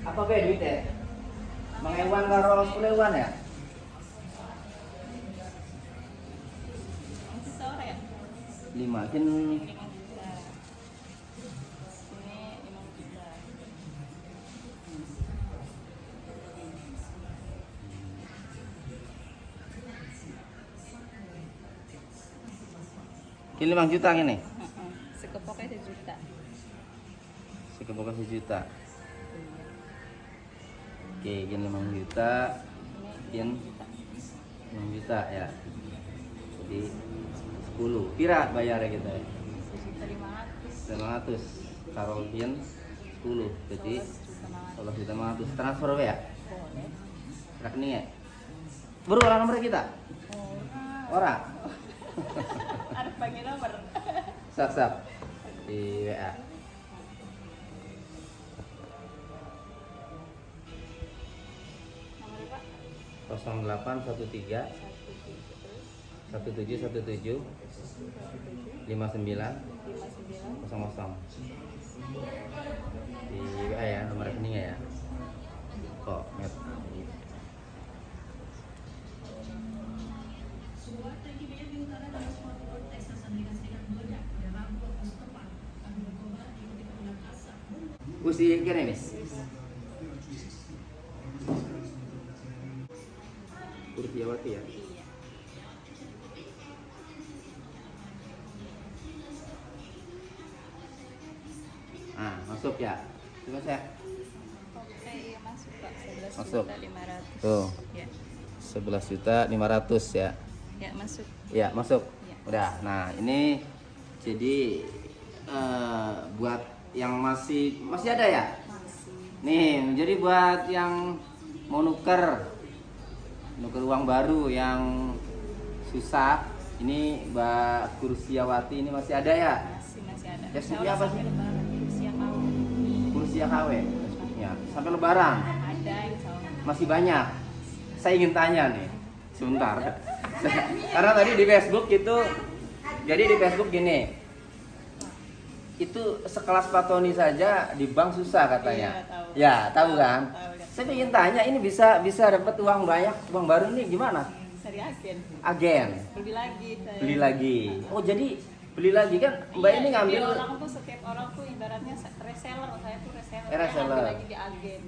Apa be duitnya? Mengewan karo 10.000-an ya? Masih sore ya? 5 kin 5 juta. Ini 5 juta. kin 5 juta gini. Sekepoknya 1 juta. Sekepoknya 1 juta. Oke, kin 5 juta. Kin 6 juta ya. Jadi 10. Pira bayarnya kita ya? 1.500.000. 500 karo kin 10. Jadi 11.500. Transfer ya? Boleh. Rekening ya? Baru orang nomor kita? Orang. Harus panggil nomor. Sap di WA. Nomornya Pak? 0813 1717 59 00 di WA ya, nomor rekeningnya ya. Kok net. Usi kira nih. Kursiawati ya. Iya. Ah, masuk ya. Coba saya. Oke, iya masuk Pak. 11 Masuk. juta 500. Tuh. Ya. 11.500.000 ya. Ya, masuk. Ya, masuk. Ya. Udah. Nah, ini jadi buat yang masih ada ya? Masih. Nih, jadi buat yang mau nuker uang baru yang susah, ini Mbak Kursiawati ini masih ada ya? Masih ada. Facebooknya apa sih? Kursia mau. Kursia KW. Ya, sampai Lebaran Ada insya Allah. masih banyak. Saya ingin tanya nih, sebentar. Karena tadi di Facebook itu, jadi di Facebook gini, itu sekelas Pak Tony saja di bank susah katanya. Iya, tahu. Ya, tahu kan? Tahu, lihat. Saya ingin tanya, ini bisa dapat uang banyak, uang baru ini gimana? Bisa di agen. Agen, Beli lagi saya. beli lagi. Oh, jadi beli lagi kan Mbak Iya, ini jadi ngambil orang tuh setiap orang tuh ibaratnya reseller, saya tuh reseller. Saya Reseller. ngambil lagi di agen.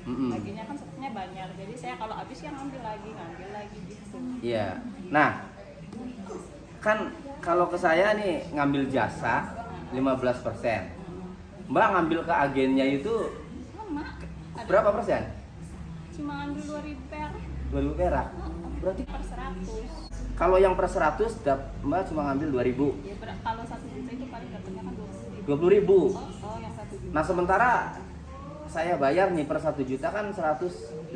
Mm-mm. Agennya kan sepertinya banyak. Jadi saya kalau habis yang ngambil lagi gitu. Iya. Nah, kan kalau ke saya nih ngambil jasa 15%. Mbak ngambil ke agennya itu Sama. Ada. berapa persen? Cuma ngambil 2.000 perak. 2.000 perak. Berarti Per 100. kalau yang per 100 Mbak cuma ngambil 2.000. Ya kalau 1 juta itu paling dapatnya kan 20.000. 20.000. Oh, yang 1 juta. Nah, sementara saya bayar nih per 1 juta kan 150.000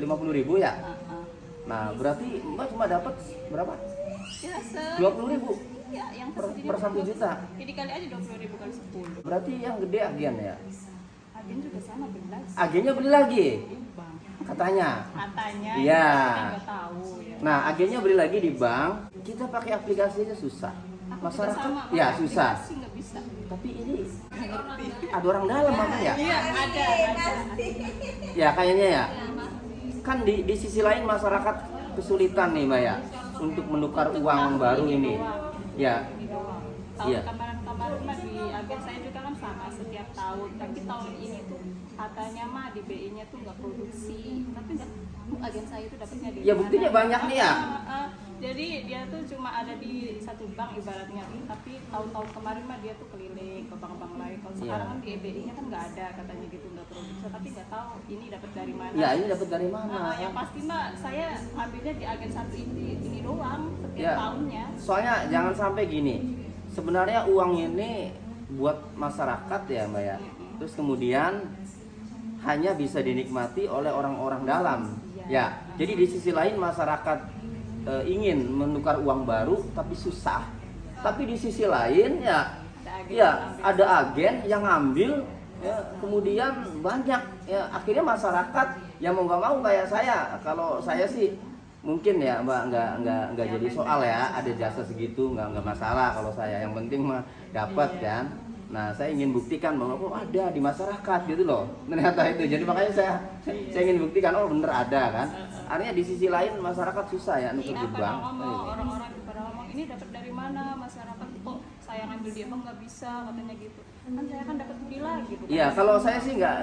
ya. Nah, berarti Mbak cuma dapat berapa? Ya, 20.000 ya, yang per 1 juta. Jadi kali aja 20.000 kali 10. Berarti yang gede agen ya. Agen juga sama beli lagi. Agennya beli lagi Di bank. katanya. Katanya. Iya. Kita nggak tahu ya. Nah, agennya beli lagi di bank, kita pakai aplikasinya susah. Aku juga Masyarakat sama, ya pakai susah. aplikasi nggak bisa. Tapi ini ada orang dalam apa ya? Iya, ada. Ya kayaknya ya. Kan di sisi lain masyarakat kesulitan nih Mbak ya untuk menukar uang baru ini. Ya. Tahun Iya. kemarin mah di agen saya juga kan sama setiap tahun. Tapi tahun ini tuh katanya mah di BI-nya tuh nggak produksi. Tapi nggak, agen saya itu dapatnya di Ya, mana? buktinya banyak nih ya. Jadi dia tuh cuma ada di satu bank ibaratnya, tapi tahun-tahun kemarin mah dia tuh keliling ke bank-bank lain. Kalau Iya. sekarang kan di BI-nya kan nggak ada katanya gitu, nggak produksi. Tapi nggak tahu ini dapat dari mana. Ya, ini dapat dari mana? Yang pasti mah saya ambilnya di agen satu ini doang setiap Ya. tahunnya. Soalnya jangan sampai gini. Sebenarnya uang ini buat masyarakat ya Mbak ya. Terus kemudian hanya bisa dinikmati oleh orang-orang dalam. Ya. Jadi di sisi lain masyarakat ingin menukar uang baru tapi susah. Tapi di sisi lain ya ada agen yang ngambil ya, kemudian banyak ya akhirnya masyarakat yang mau nggak mau kayak saya. Kalau saya sih mungkin ya Mbak nggak jadi soal ya, ada jasa segitu nggak masalah kalau saya, yang penting mah dapat kan. Nah, saya ingin buktikan bahwa oh ada di masyarakat gitu loh. Ternyata itu. Jadi makanya saya ingin buktikan oh bener ada kan. Artinya di sisi lain masyarakat susah ya nuker di Pada bank. ngomong, orang-orang pada ngomong ini dapat dari mana, masyarakat kok saya ngambil di bank nggak bisa, katanya gitu. Kan saya kan dapat beli lagi. Bukan? Iya, kalau saya sih nggak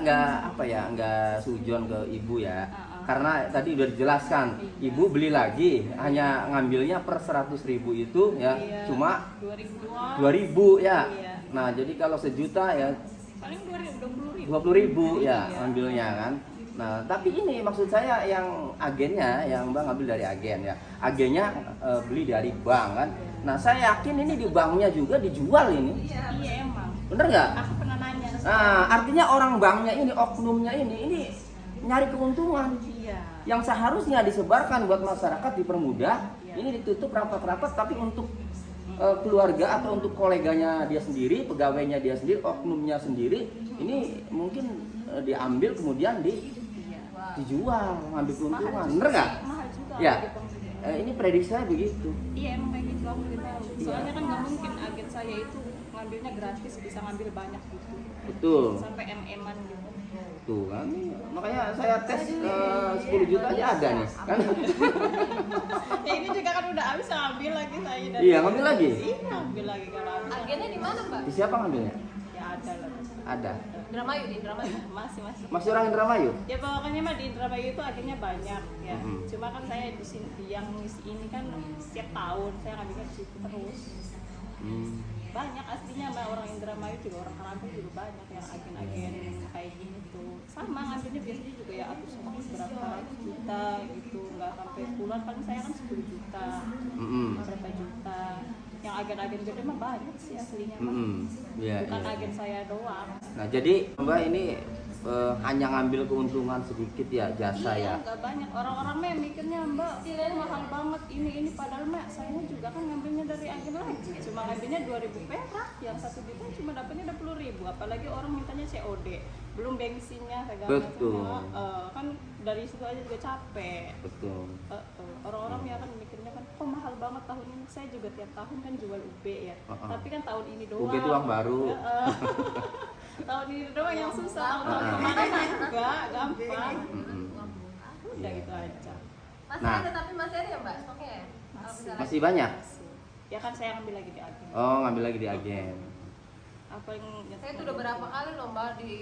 sujon ke ibu ya. Karena tadi udah dijelaskan, ibu beli lagi hanya ngambilnya per 100.000 itu ya, Iya, cuma 2000 doang. 2.000 ya. Iya. Nah, jadi kalau sejuta ya Paling 20.000. 20.000 ya Iya. ambilnya kan. Nah, tapi ini maksud saya yang agennya, yang Mbak ngambil dari agen ya. Agennya beli dari bank kan. Nah, saya yakin ini di banknya juga dijual ini. Iya emang. Bener nggak? Aku pernah nanya. Nah, artinya orang banknya ini, oknumnya ini nyari keuntungan. Iya. Yang seharusnya disebarkan buat masyarakat dipermudah, Iya. ini ditutup rapat-rapat tapi untuk keluarga atau untuk koleganya dia sendiri, pegawainya dia sendiri, oknumnya sendiri, ini mungkin diambil kemudian Iya. dijual, ngambil keuntungan. Mahal Bener nggak? Mahal juga. Ya. di bank juga. Ini prediksi saya begitu. Iya emang kayak gitu aku udah tahu. Iya. Soalnya kan nggak mungkin agen saya itu ngambilnya gratis, bisa ngambil banyak gitu. Betul. Sampai MM-an gitu. Tuh kan, makanya saya tes 10 juta aja ada nih kan. Ya ini juga kan udah habis ngambil lagi saya dari. Iya, ngambil lagi? Iya ngambil lagi kalau habis. Agennya di mana, Mbak? Di siapa ngambilnya? Ya ada lah. Ada. Indramayu, di Indramayu. Masih. Masih orang Indramayu? Ya pokoknya mah di Indramayu itu akhirnya banyak ya. Mhm. Cuma kan saya di sini yang ngisi ini kan setiap tahun saya ngambilnya di situ terus. Hmm. Banyak aslinya mbak, orang Indramayu juga, orang Karampung juga banyak yang agen-agen kayak gini tuh. Sama ngambilnya biasanya juga ya berapa ratus juta gitu, nggak sampai puluhan, paling saya kan 10 juta, berapa juta. Yang agen-agen gede mah banyak sih aslinya mah. Iya, Bukan iya. agen saya doang. Nah, jadi Mbak ini hanya ngambil keuntungan sedikit ya jasa Iya, ya. nggak banyak. Orang-orang mah mikirnya mbak, ini mahal banget ini padahal mbak, saya juga kan ngambilnya dari agen lagi. Cuma ngambilnya 2.000 perak, yang 1 juta cuma dapatnya 20.000. Apalagi orang mintanya COD, belum bensinnya segala Betul. macamnya. Kan dari situ aja juga capek. Betul. Orang-orang ya kan mikirnya kan, kok mahal banget tahun ini. Saya juga tiap tahun kan jual UB ya. Tapi kan tahun ini doang. UB itu uang baru. Tahun ini doang yang susah. Tahun kemarin enggak gampang. Udah Iya. gitu aja. Masih Nah. ada, tapi masih ada ya, Mbak? Stoknya ya? Kalau Masih. misalnya- Masih banyak? Ya kan saya ngambil lagi di agen. Oh, ngambil lagi di agen. Apa yang Saya tuh udah berapa kali loh, Mbak, di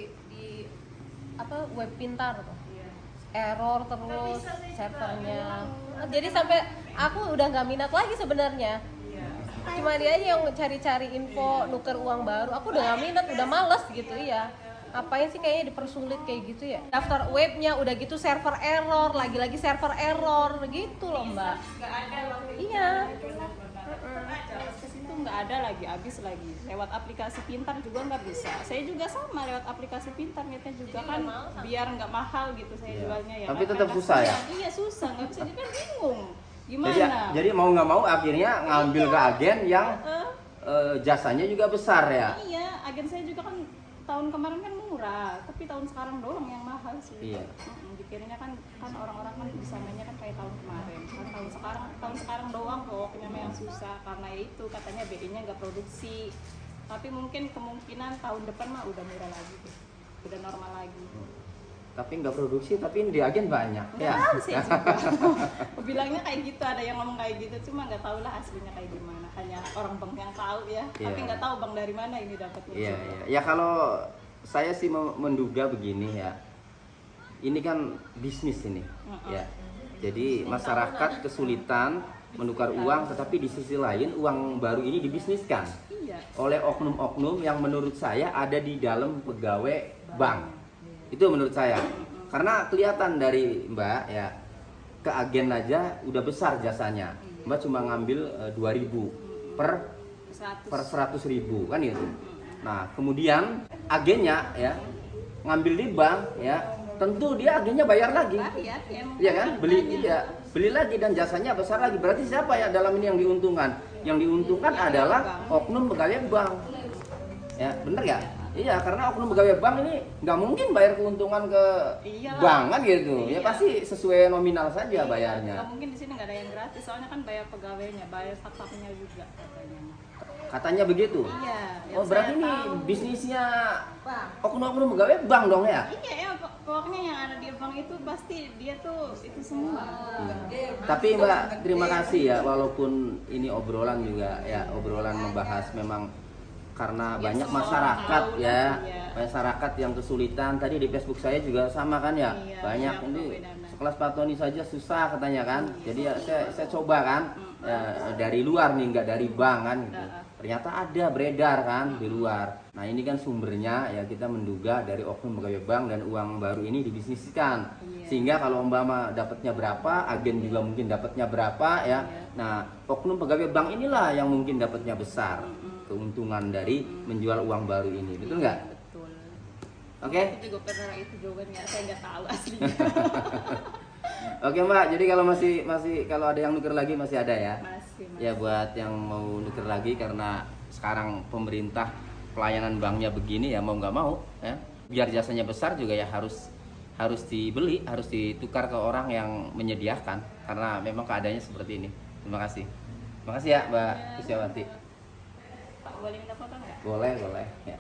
apa web pintar tuh. Iya. Error terus servernya. Jadi sampai aku udah nggak minat lagi sebenarnya. Cuma dia aja yang cari-cari info nuker uang baru. Aku udah nggak minat, udah males gitu ya. Apain sih kayaknya dipersulit kayak gitu ya. Daftar webnya udah gitu server error, lagi-lagi server error gitu loh, Mbak. Enggak ada waktu itu. Iya. Ke situ nggak ada lagi, habis lagi. Lewat aplikasi pintar juga nggak bisa. Saya juga sama lewat aplikasi pintar niatnya juga kan biar nggak mahal gitu saya Iya. jualnya ya. Tapi kan tetap susah ya? Iya susah, nggak bisa jadi kan bingung. Gimana? Jadi mau nggak mau akhirnya ngambil ke agen yang jasanya juga besar ya. Iya, agen saya juga kan tahun kemarin kan murah, tapi tahun sekarang doang yang mahal sih. Iya. Dikiranya kan orang-orang kan bisa mainnya kan kayak tahun kemarin. Kan tahun sekarang doang pokoknya mah yang susah karena ya itu katanya BI-nya nggak produksi. Tapi mungkin kemungkinan tahun depan mah udah murah lagi deh. Udah normal lagi. Tapi nggak produksi, tapi di agen banyak Nggak ya. tahu sih juga. Bilangnya kayak gitu, ada yang ngomong kayak gitu, cuma nggak tahu lah aslinya kayak gimana. Hanya orang bank yang tahu ya. Tapi Iya. nggak tahu bank dari mana ini dapatnya. Iya, iya. Ya kalau saya sih menduga begini ya. Ini kan bisnis ini, ya. Jadi masyarakat kesulitan menukar uang, tetapi di sisi lain uang baru ini dibisniskan Iya. oleh oknum-oknum yang menurut saya ada di dalam pegawai bank. Itu menurut saya. Karena kelihatan dari Mbak ya, ke agen aja udah besar jasanya. Mbak cuma ngambil 2.000 per 100.000 kan gitu. Nah, kemudian agennya ya ngambil di bank ya, tentu dia agennya bayar lagi. Bayar, emang Iya kan? Beli banyak. iya, beli lagi dan jasanya besar lagi. Berarti siapa ya dalam ini yang diuntungkan? Yang diuntungkan adalah oknum pegawai bank. Ya, bener ya? Iya, karena oknum pegawai bank ini nggak mungkin bayar keuntungan ke Iyalah. bank kan gitu. Ya Iya. pasti sesuai nominal saja Nggak bayarnya. mungkin di sini nggak ada yang gratis, soalnya kan bayar pegawainya, bayar satpamnya juga katanya. Katanya begitu. Iya. Oh yang berarti saya ini tahu. bisnisnya oknum-oknum pegawai bank dong ya? Iya ya, pokoknya yang ada di bank itu pasti dia tuh itu semua. Tapi Mbak, terima kasih ya, walaupun ini obrolan juga ya, obrolan membahas memang karena Ya, banyak semua masyarakat orang tahu ya, lah, iya. masyarakat yang kesulitan. Tadi di Facebook saya juga sama kan ya, Iya, banyak iya, ini perbedaan. sekelas Pak Tony saja susah katanya kan. Iya. Jadi ya saya coba kan ya, dari luar nih, nggak dari bank kan. Gitu. Heeh. Ternyata ada beredar kan di luar. Nah ini kan sumbernya ya kita menduga dari oknum pegawai bank dan uang baru ini dibisniskan. Iya. Sehingga kalau umpama dapatnya berapa, agen juga mungkin dapatnya berapa ya. Nah oknum pegawai bank inilah yang mungkin dapatnya besar keuntungan dari menjual uang baru ini, betul nggak? Betul. Oke. Aku juga pernah itu jawabannya, saya nggak tahu aslinya. Oke Mbak, jadi kalau masih kalau ada yang nuker lagi masih ada ya. Masih. Ya buat yang mau nuker lagi karena sekarang pemerintah pelayanan banknya begini ya mau nggak mau ya. Biar jasanya besar juga ya harus dibeli, harus ditukar ke orang yang menyediakan karena memang keadaannya seperti ini. Terima kasih. Terima kasih ya Mbak Kusyawati. Pak boleh minta foto nggak? Boleh, boleh. Ya.